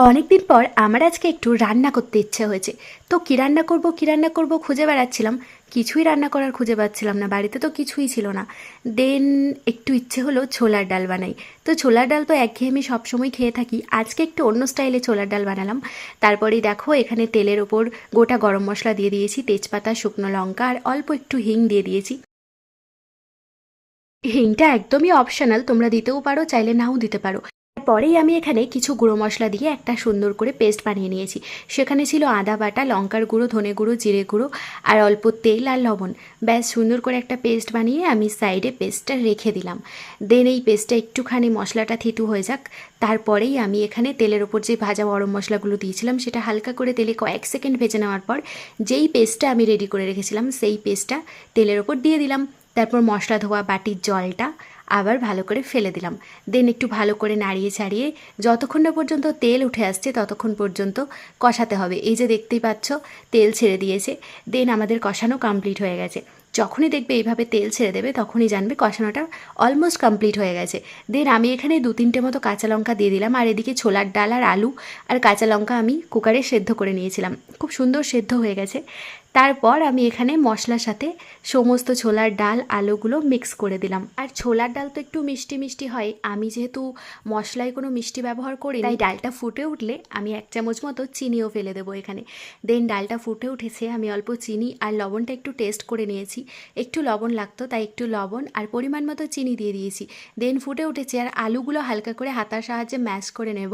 অনেকদিন পর আমার আজকে একটু রান্না করতে ইচ্ছে হয়েছে। তো কী রান্না করব খুঁজে বেড়াচ্ছিলাম। কিছুই রান্না করার খুঁজে পাচ্ছিলাম না, বাড়িতে তো কিছুই ছিল না। দেন একটু ইচ্ছে হলো ছোলার ডাল বানাই। তো ছোলার ডাল তো একঘেয়েমি সবসময় খেয়ে থাকি, আজকে একটু অন্য স্টাইলে ছোলার ডাল বানালাম। তারপরেই দেখো এখানে তেলের ওপর গোটা গরম মশলা দিয়ে দিয়েছি, তেজপাতা, শুকনো লঙ্কা আর অল্প একটু হিং দিয়ে দিয়েছি। হিংটা একদমই অপশনাল, তোমরা দিতেও পারো, চাইলে নাও দিতে পারো। পরেই আমি এখানে কিছু গুঁড়ো মশলা দিয়ে একটা সুন্দর করে পেস্ট বানিয়ে নিয়েছি। সেখানে ছিল আদা বাটা, লঙ্কার গুঁড়ো, ধনে গুঁড়ো, জিরে গুঁড়ো আর অল্প তেল আর লবণ। ব্যাস সুন্দর করে একটা পেস্ট বানিয়ে আমি সাইডে পেস্টটা রেখে দিলাম। দেন এই পেস্টটা একটুখানি মশলাটা থিতু হয়ে যাক, তারপরেই আমি এখানে তেলের ওপর যে ভাজা গরম মশলাগুলো দিয়েছিলাম সেটা হালকা করে তেলে কয়েক সেকেন্ড ভেজে নেওয়ার পর যেই পেস্টটা আমি রেডি করে রেখেছিলাম সেই পেস্টটা তেলের ওপর দিয়ে দিলাম। তারপর মশলা ধোয়া বাটির জলটা আবার ভালো করে ফেলে দিলাম। দেন একটু ভালো করে নাড়িয়ে ছাড়িয়ে যতক্ষণ না পর্যন্ত তেল উঠে আসছে ততক্ষণ পর্যন্ত কষাতে হবে। এই যে দেখতেই পাচ্ছ তেল ছেড়ে দিয়েছে। দেন আমাদের কষানো কমপ্লিট হয়ে গেছে। যখনই দেখবে এইভাবে তেল ছেড়ে দেবে তখনই জানবে কষানোটা অলমোস্ট কমপ্লিট হয়ে গেছে। দেন আমি এখানে 2-3টে মতো কাঁচা লঙ্কা দিয়ে দিলাম, আর এদিকে ছোলার ডাল আর আলু আর কাঁচা লঙ্কা আমি কুকারে সেদ্ধ করে নিয়েছিলাম, খুব সুন্দর সেদ্ধ হয়ে গেছে। তারপর আমি এখানে মশলার সাথে সমস্ত ছোলার ডাল আলুগুলো মিক্স করে দিলাম। আর ছোলার ডাল তো একটু মিষ্টি মিষ্টি হয়, আমি যেহেতু মশলায় কোনো মিষ্টি ব্যবহার করি তাই ডালটা ফুটে উঠলে আমি 1 চামচ মতো চিনিও ফেলে দেবো এখানে। দেন ডালটা ফুটে উঠেছে, আমি অল্প চিনি আর লবণটা একটু টেস্ট করে নিয়েছি, একটু লবণ লাগতো তাই একটু লবণ আর পরিমাণ মতো চিনি দিয়ে দিয়েছি। দেন ফুটে উঠেছে, আর আলুগুলো হালকা করে হাতার সাহায্যে ম্যাশ করে নেব,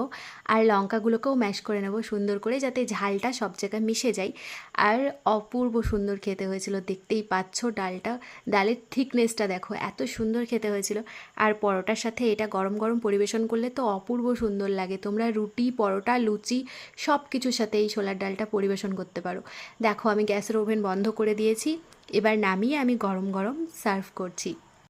আর লঙ্কাগুলোকেও ম্যাশ করে নেব সুন্দর করে, যাতে ঝালটা সব জায়গায় মিশে যায়। আর অপূর্ব সুন্দর খেতে হয়েছিল, দেখতেই পাচ্ছ ডালটা, ডালের থিকনেসটা দেখো, এত সুন্দর খেতে হয়েছিল। আর পরোটার সাথে এটা গরম গরম পরিবেশন করলে তো অপূর্ব সুন্দর লাগে। তোমরা রুটি, পরোটা, লুচি সব কিছুর সাথে এই ছোলার ডালটা পরিবেশন করতে পারো। দেখো আমি গ্যাসের ওভেন বন্ধ করে দিয়েছি, এবার নামিয়ে আমি গরম গরম সার্ভ করছি।